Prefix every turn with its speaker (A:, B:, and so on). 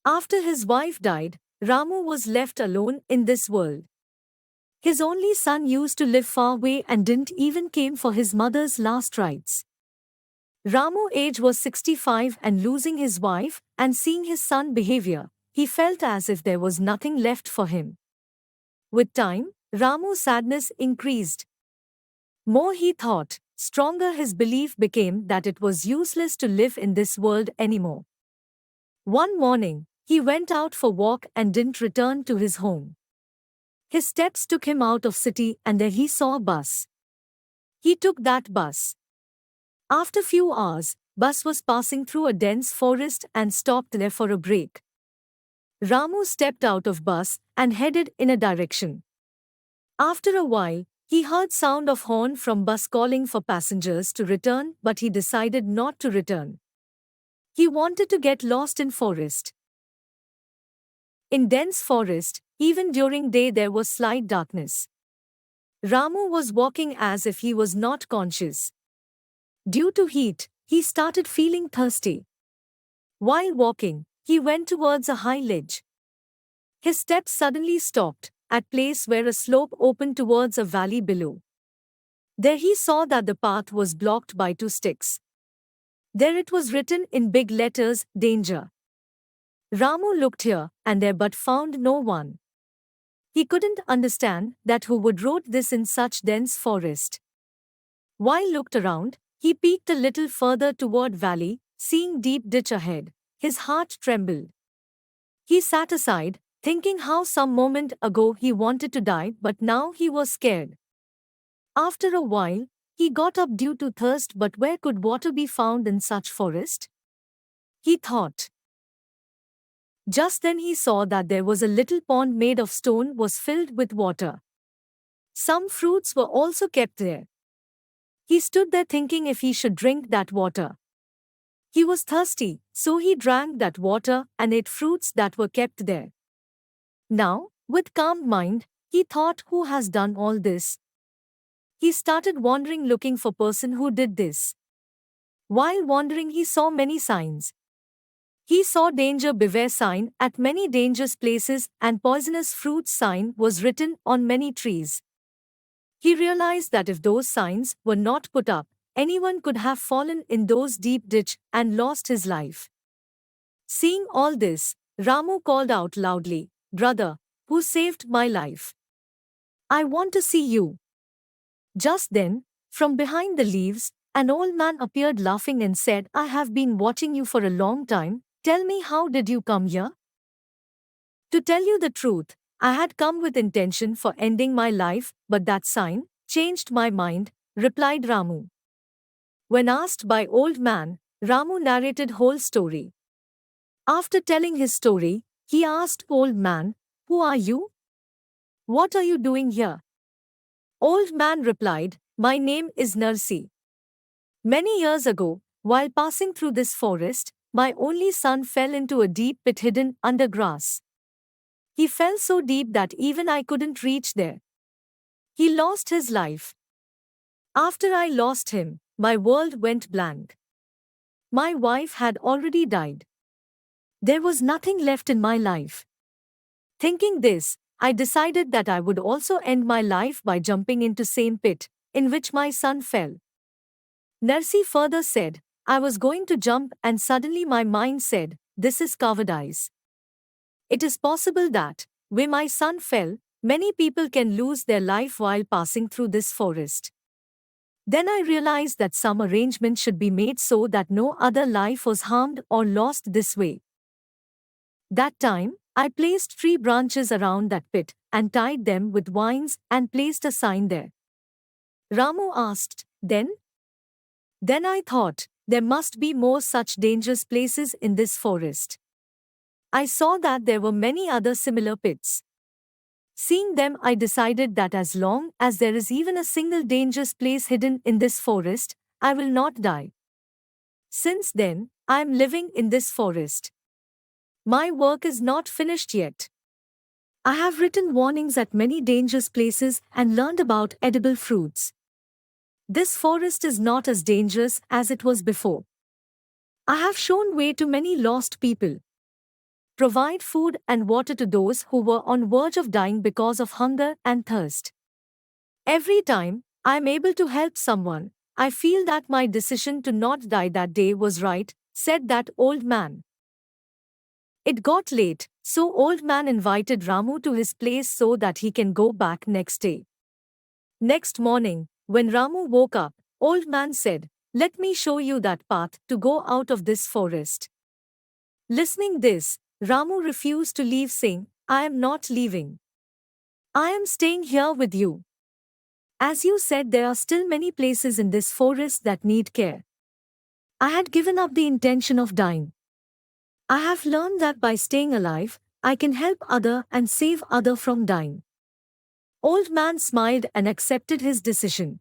A: After his wife died, Ramu was left alone in this world. His only son used to live far away and didn't even came for his mother's last rites. Ramu's age was 65 and losing his wife and seeing his son's behavior, he felt as if there was nothing left for him. With time, Ramu's sadness increased. More he thought, stronger his belief became that it was useless to live in this world anymore. One morning, he went out for walk and didn't return to his home. His steps took him out of city and there he saw a bus. He took that bus. After few hours, bus was passing through a dense forest and stopped there for a break. Ramu stepped out of bus and headed in a direction. After a while, he heard sound of horn from bus calling for passengers to return, but he decided not to return. He wanted to get lost in forest. In dense forest, even during day there was slight darkness. Ramu was walking as if he was not conscious. Due to heat, he started feeling thirsty. While walking, he went towards a high ledge. His steps suddenly stopped at place where a slope opened towards a valley below. There he saw that the path was blocked by two sticks. There it was written in big letters, "Danger." Ramu looked here and there but found no one. He couldn't understand that who would wrote this in such dense forest. While looked around, he peeked a little further toward valley, seeing deep ditch ahead. His heart trembled. He sat aside, thinking how some moment ago he wanted to die but now he was scared. After a while, he got up due to thirst, but where could water be found in such forest? He thought. Just then he saw that there was a little pond made of stone was filled with water. Some fruits were also kept there. He stood there thinking if he should drink that water. He was thirsty, so he drank that water and ate fruits that were kept there. Now, with calm mind, he thought, who has done all this? He started wandering looking for person who did this. While wandering he saw many signs. He saw danger beware sign at many dangerous places and poisonous fruits sign was written on many trees. He realized that if those signs were not put up, anyone could have fallen in those deep ditch and lost his life. Seeing all this, Ramu called out loudly, "Brother, who saved my life? I want to see you." Just then, from behind the leaves, an old man appeared laughing and said, "I have been watching you for a long time. Tell me, how did you come here?" "To tell you the truth, I had come with intention for ending my life, but that sign changed my mind," replied Ramu. When asked by old man, Ramu narrated whole story. After telling his story, he asked old man, "Who are you? What are you doing here?" Old man replied, "My name is Narsi. Many years ago, while passing through this forest, my only son fell into a deep pit hidden under grass. He fell so deep that even I couldn't reach there. He lost his life. After I lost him, my world went blank. My wife had already died. There was nothing left in my life. Thinking this, I decided that I would also end my life by jumping into same pit in which my son fell." Narsi further said, "I was going to jump and suddenly my mind said, this is cowardice. It is possible that, where my son fell, many people can lose their life while passing through this forest. Then I realized that some arrangement should be made so that no other life was harmed or lost this way. That time, I placed 3 branches around that pit and tied them with vines and placed a sign there." Ramu asked, "Then?" "Then I thought, there must be more such dangerous places in this forest. I saw that there were many other similar pits. Seeing them, I decided that as long as there is even a single dangerous place hidden in this forest, I will not die. Since then, I am living in this forest. My work is not finished yet. I have written warnings at many dangerous places and learned about edible fruits. This forest is not as dangerous as it was before. I have shown way to many lost people. provide food and water to those who were on verge of dying because of hunger and thirst. Every time I'm able to help someone, I feel that my decision to not die that day was right, said that old man. It got late, so old man invited Ramu to his place so that he can go back next day. Next morning, when Ramu woke up, old man said, "Let me show you that path to go out of this forest." Listening this, Ramu refused to leave, saying, "I am not leaving. I am staying here with you. As you said, there are still many places in this forest that need care. I had given up the intention of dying. I have learned that by staying alive, I can help other and save other from dying." Old man smiled and accepted his decision.